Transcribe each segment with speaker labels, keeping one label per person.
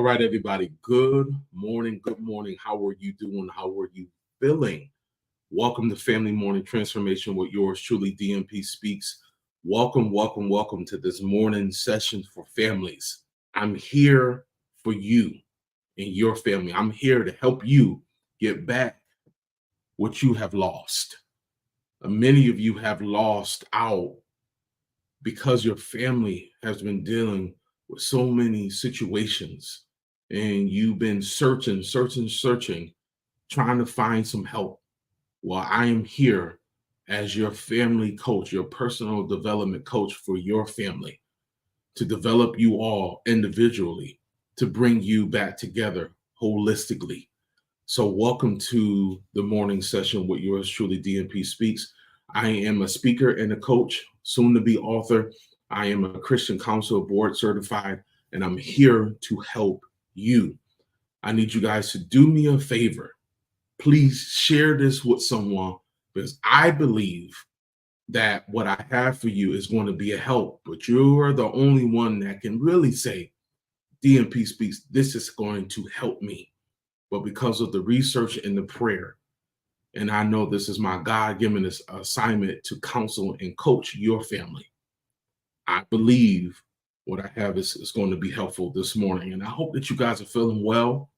Speaker 1: All right, everybody. Good morning. Good morning. How are you doing? How are you feeling? Welcome to Family Morning Transformation with yours truly, DMP Speaks. Welcome to this morning session for families. I'm here for you and your family. I'm here to help you get back what you have lost. Many of you have lost out because your family has been dealing with so many situations and you've been searching, trying to find some help. Well, I am here as your family coach, your personal development coach for your family, to develop you all individually, to bring you back together holistically. So welcome to the morning session with yours truly, DMP Speaks. I am a speaker and a coach, soon to be author. I am a Christian Council Board certified, and I'm here to help you. I need you guys to do me a favor. Please share this with someone, because I believe that what I have for you is going to be a help, but you are the only one that can really say, DMP Speaks, this is going to help me. But because of the research and the prayer, and I know this is my God-given assignment to counsel and coach your family, I believe what I have is going to be helpful this morning. And I hope that you guys are feeling well.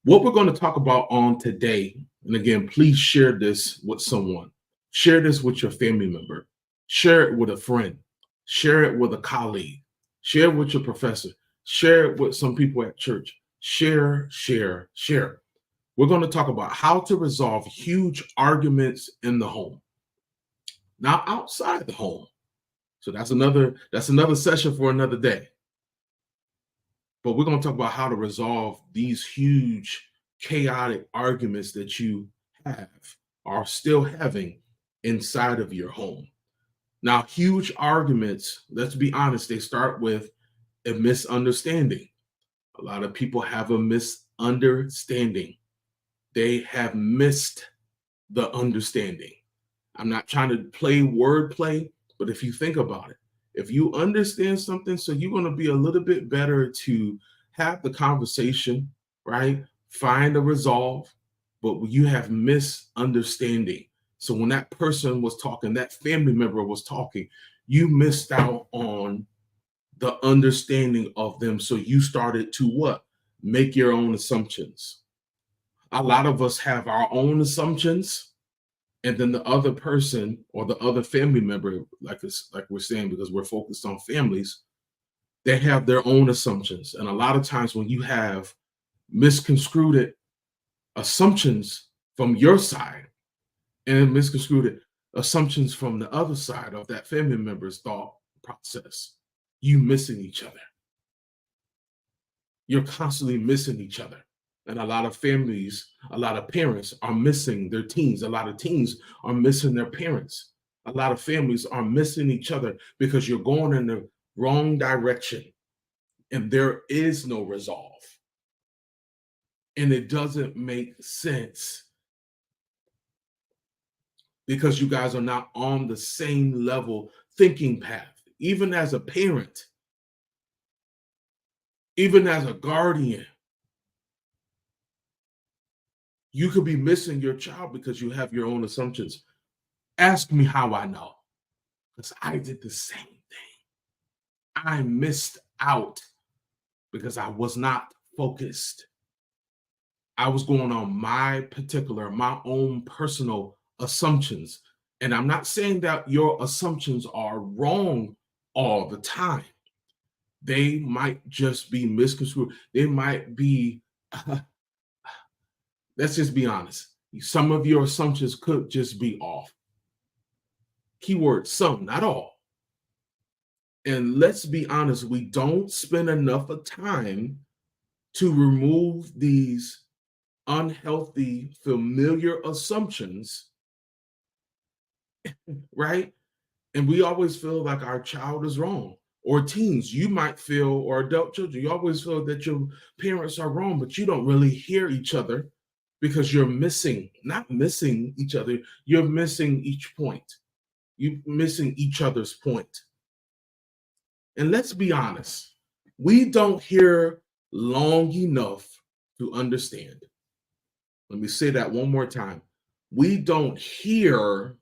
Speaker 1: What we're going to talk about on today, and again, please share this with someone. Share this with your family member. Share it with a friend. Share it with a colleague. Share it with your professor. Share it with some people at church. Share. We're going to talk about how to resolve huge arguments in the home. Now, outside the home. So that's another session for another day. But we're going to talk about how to resolve these huge, chaotic arguments that you are still having inside of your home. Now, huge arguments, let's be honest, they start with a misunderstanding. A lot of people have a misunderstanding. They have missed the understanding. I'm not trying to play wordplay, but if you think about it, if you understand something, so you're going to be a little bit better to have the conversation, right? Find a resolve, but you have misunderstanding. So when that person was talking, that family member was talking, you missed out on the understanding of them. So you started to what? Make your own assumptions. A lot of us have our own assumptions. And then the other person or the other family member, like we're saying, because we're focused on families, they have their own assumptions. And a lot of times when you have misconstrued assumptions from your side and misconstrued assumptions from the other side of that family member's thought process, you missing each other. You're constantly missing each other. And a lot of families, a lot of parents are missing their teens. A lot of teens are missing their parents. A lot of families are missing each other because you're going in the wrong direction and there is no resolve. And it doesn't make sense because you guys are not on the same level thinking path. Even as a parent, even as a guardian, you could be missing your child because you have your own assumptions. Ask me how I know, because I did the same thing. I missed out because I was not focused. I was going on my own personal assumptions. And I'm not saying that your assumptions are wrong all the time. They might just be misconstrued. They might be let's just be honest. Some of your assumptions could just be off. Keyword some, not all. And let's be honest, we don't spend enough of time to remove these unhealthy, familiar assumptions, right? And we always feel like our child is wrong. Or teens, you might feel, or adult children, you always feel that your parents are wrong, but you don't really hear each other because you're not missing each other, you're missing each point. You're missing each other's point. And let's be honest, we don't hear long enough to understand. Let me say that one more time. We don't hear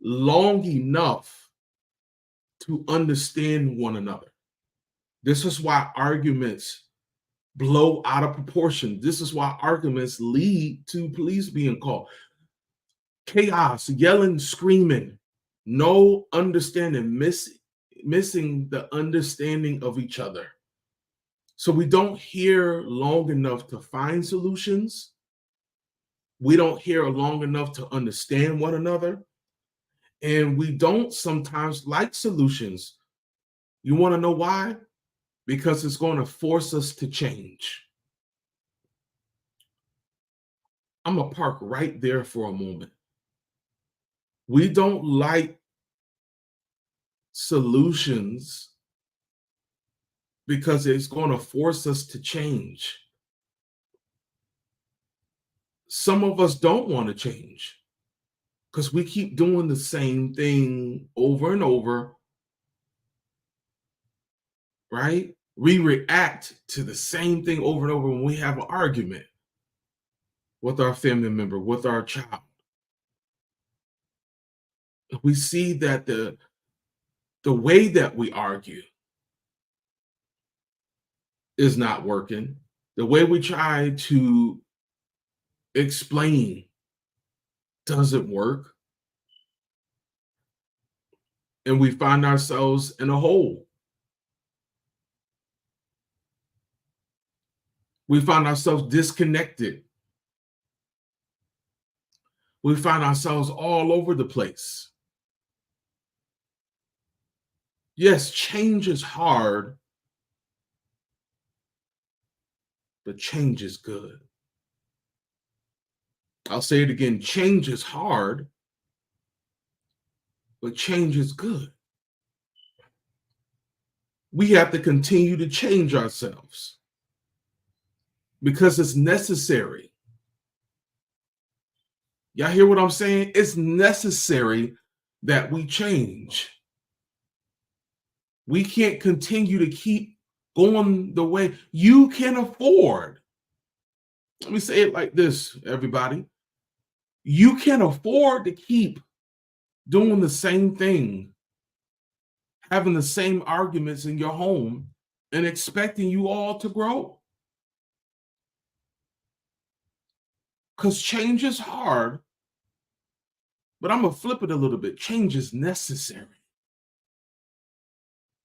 Speaker 1: long enough to understand one another. This is why arguments blow out of proportion. This is why arguments lead to police being called. Chaos, yelling, screaming, no understanding, missing the understanding of each other. So we don't hear long enough to find solutions. We don't hear long enough to understand one another. And we don't sometimes like solutions. You want to know why? Because it's going to force us to change. I'm going to park right there for a moment. We don't like solutions because it's going to force us to change. Some of us don't want to change because we keep doing the same thing over and over, right? We react to the same thing over and over when we have an argument with our family member, with our child. We see that the way that we argue is not working. The way we try to explain doesn't work. And we find ourselves in a hole. We find ourselves disconnected. We find ourselves all over the place. Yes, change is hard, but change is good. I'll say it again. Change is hard, but change is good. We have to continue to change ourselves because it's necessary. Y'all hear what I'm saying? It's necessary that we change. We can't continue to keep going the way you can afford. Let me say it like this, everybody. You can afford to keep doing the same thing, having the same arguments in your home, and expecting you all to grow. Because change is hard, but I'm going to flip it a little bit. Change is necessary.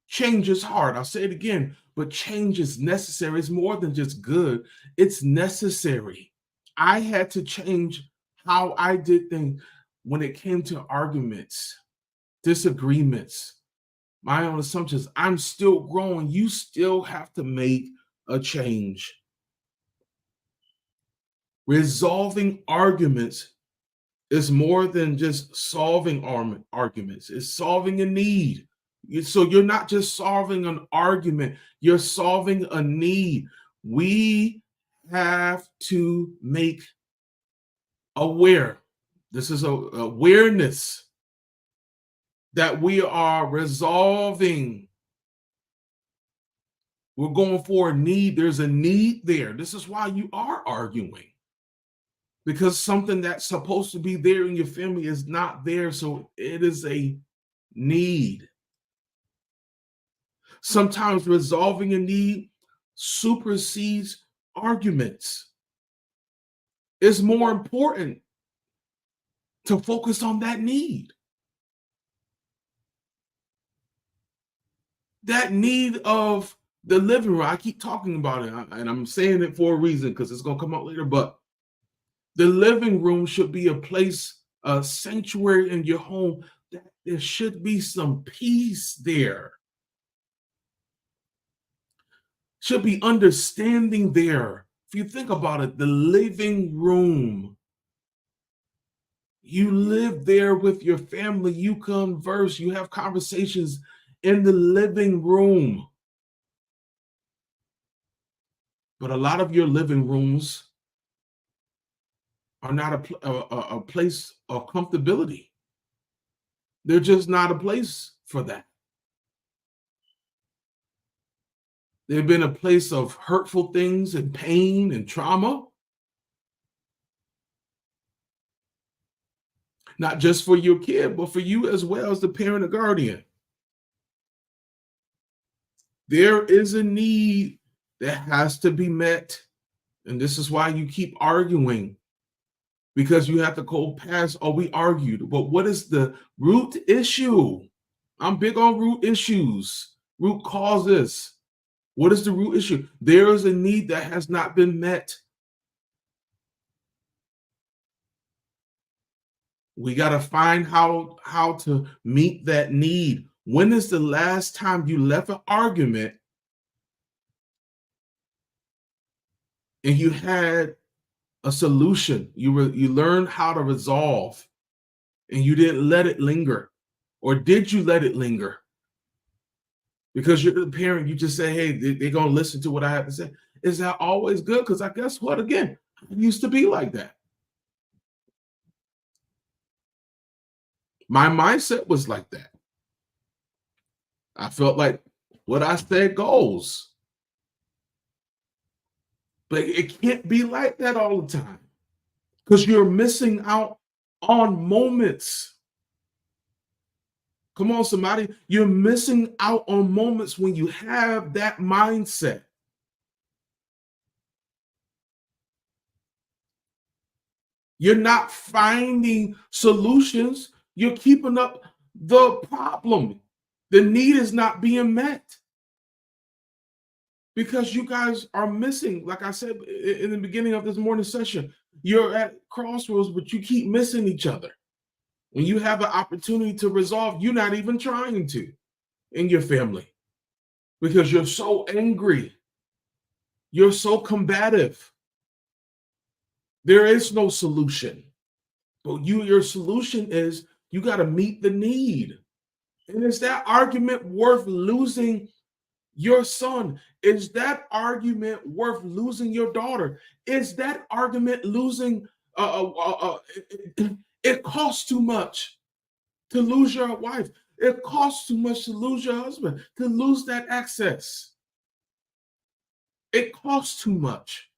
Speaker 1: Change is hard. I'll say it again, but change is necessary. It's more than just good. It's necessary. I had to change how I did things when it came to arguments, disagreements, my own assumptions. I'm still growing. You still have to make a change. Resolving arguments is more than just solving arguments. It's solving a need. So you're not just solving an argument, you're solving a need. We have to make aware. This is awareness that we are resolving. We're going for a need. There's a need there. This is why you are arguing. Because something that's supposed to be there in your family is not there. So it is a need. Sometimes resolving a need supersedes arguments. It's more important to focus on that need. That need of the living room. I keep talking about it, and I'm saying it for a reason because it's going to come out later. But the living room should be a place, a sanctuary in your home. That there should be some peace there. Should be understanding there. If you think about it, the living room. You live there with your family. You converse. You have conversations in the living room. But a lot of your living rooms are not a place of comfortability. They're just not a place for that. They've been a place of hurtful things and pain and trauma, not just for your kid, but for you as well as the parent or guardian. There is a need that has to be met. And this is why you keep arguing, because you have to go past, oh, we argued. But what is the root issue? I'm big on root issues, root causes. What is the root issue? There is a need that has not been met. We got to find how to meet that need. When is the last time you left an argument and you had a solution? You learned how to resolve, and you didn't let it linger. Or did you let it linger? Because you're the parent, you just say, hey, they're going to listen to what I have to say. Is that always good? Because I guess what? Again, I used to be like that. My mindset was like that. I felt like what I said goes. But it can't be like that all the time, because you're missing out on moments. Come on, somebody. You're missing out on moments when you have that mindset. You're not finding solutions. You're keeping up the problem. The need is not being met because you guys are missing. Like I said in the beginning of this morning session, you're at crossroads, but you keep missing each other. When you have an opportunity to resolve, you're not even trying to in your family because you're so angry. You're so combative. There is no solution. But your solution is you got to meet the need. And is that argument worth losing your son? Is that argument worth losing your daughter? Is that argument losing? It costs too much to lose your wife. It costs too much to lose your husband, to lose that access. It costs too much.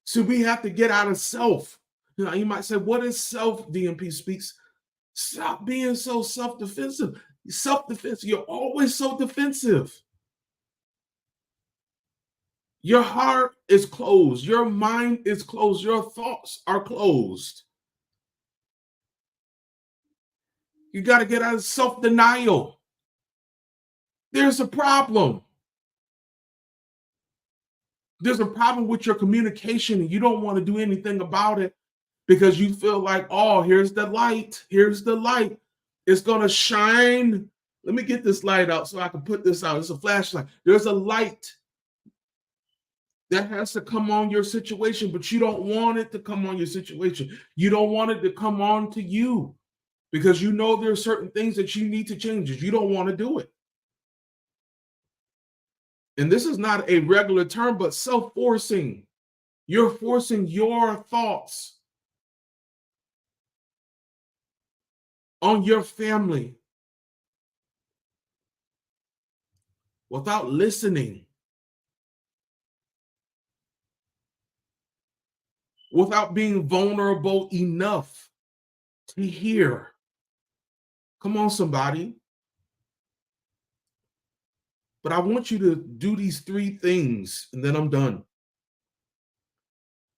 Speaker 1: So we have to get out of self. You know, you might say, what is self, DMP speaks? Stop being so self-defensive. Self-defensive. You're always so defensive. Your heart is closed. Your mind is closed. Your thoughts are closed. You got to get out of self-denial. There's a problem. There's a problem with your communication, and you don't want to do anything about it because you feel like, oh, here's the light. Here's the light. It's going to shine. Let me get this light out so I can put this out. It's a flashlight. There's a light that has to come on your situation, but you don't want it to come on your situation. You don't want it to come on to you because you know there are certain things that you need to change. You don't want to do it. And this is not a regular term, but self-forcing. You're forcing your thoughts on your family without listening, without being vulnerable enough to hear. Come on, somebody. But I want you to do these 3 things, and then I'm done.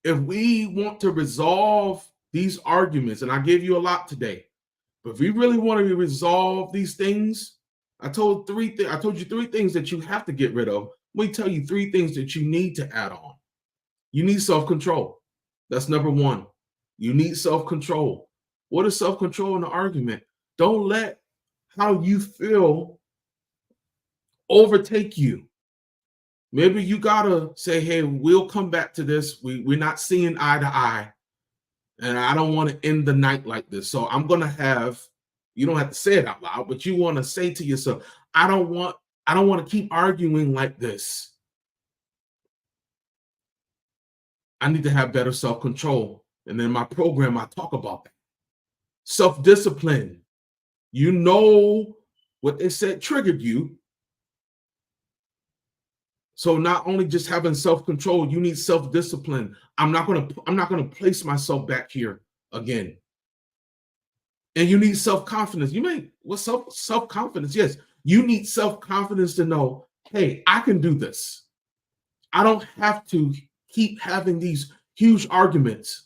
Speaker 1: If we want to resolve these arguments, and I gave you a lot today, but if we really want to resolve these things, I told you 3 things that you have to get rid of. Let me tell you 3 things that you need to add on. You need self-control. That's number 1. You need self-control. What is self-control in an argument? Don't let how you feel overtake you. Maybe you gotta say, hey, we'll come back to this. We're not seeing eye to eye, and I don't want to end the night like this. So I'm gonna have, you don't have to say it out loud, but you want to say to yourself, I don't want to keep arguing like this. I need to have better self-control. And in my program, I talk about that. Self-discipline. You know what they said triggered you. So not only just having self-control, you need self-discipline. I'm not gonna place myself back here again. And you need self-confidence. Self-confidence? Yes, you need self-confidence to know, hey, I can do this. I don't have to keep having these huge arguments.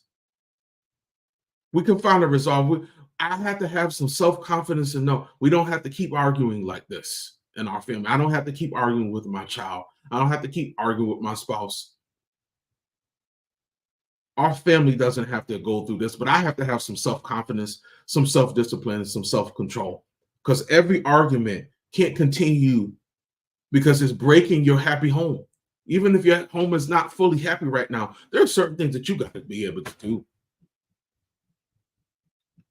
Speaker 1: We can find a resolve. I have to have some self-confidence to know we don't have to keep arguing like this in our family. I don't have to keep arguing with my child. I don't have to keep arguing with my spouse. Our family doesn't have to go through this, but I have to have some self-confidence, some self-discipline, and some self-control, because every argument can't continue because it's breaking your happy home. Even if your home is not fully happy right now, there are certain things that you got to be able to do.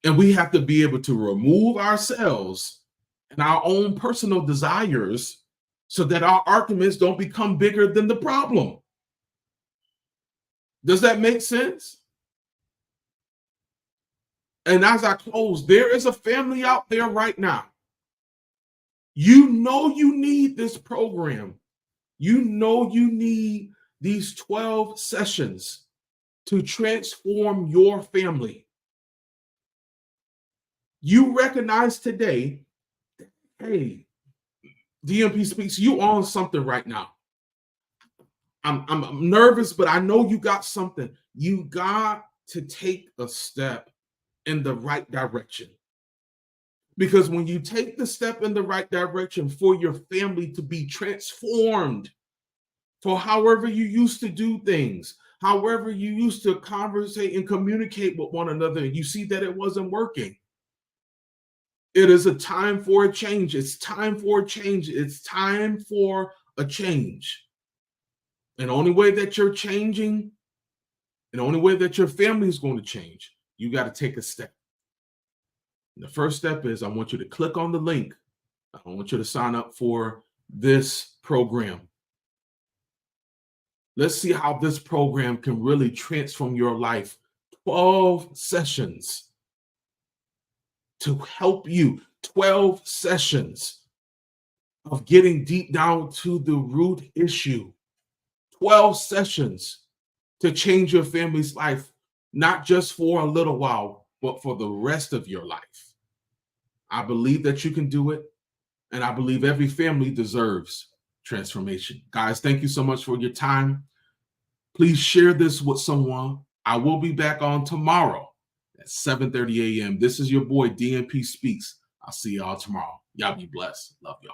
Speaker 1: And we have to be able to remove ourselves and our own personal desires so that our arguments don't become bigger than the problem. Does that make sense? And as I close, there is a family out there right now. You know you need this program. You know you need these 12 sessions to transform your family. You recognize today, hey, DMPSpeaks, you on something right now. I'm nervous, but I know you got something. You got to take a step in the right direction. Because when you take the step in the right direction for your family to be transformed, for however you used to do things, however you used to conversate and communicate with one another, and you see that it wasn't working. It is a time for a change. It's time for a change. It's time for a change. And the only way that you're changing, and the only way that your family is going to change, you got to take a step. And the first step is I want you to click on the link. I want you to sign up for this program. Let's see how this program can really transform your life. 12 sessions to help you. 12 sessions of getting deep down to the root issue. 12 sessions to change your family's life, not just for a little while, but for the rest of your life. I believe that you can do it, and I believe every family deserves transformation. Guys, thank you so much for your time. Please share this with someone. I will be back on tomorrow at 7:30 a.m. This is your boy, DMPSpeaks. I'll see y'all tomorrow. Y'all be blessed. Love y'all.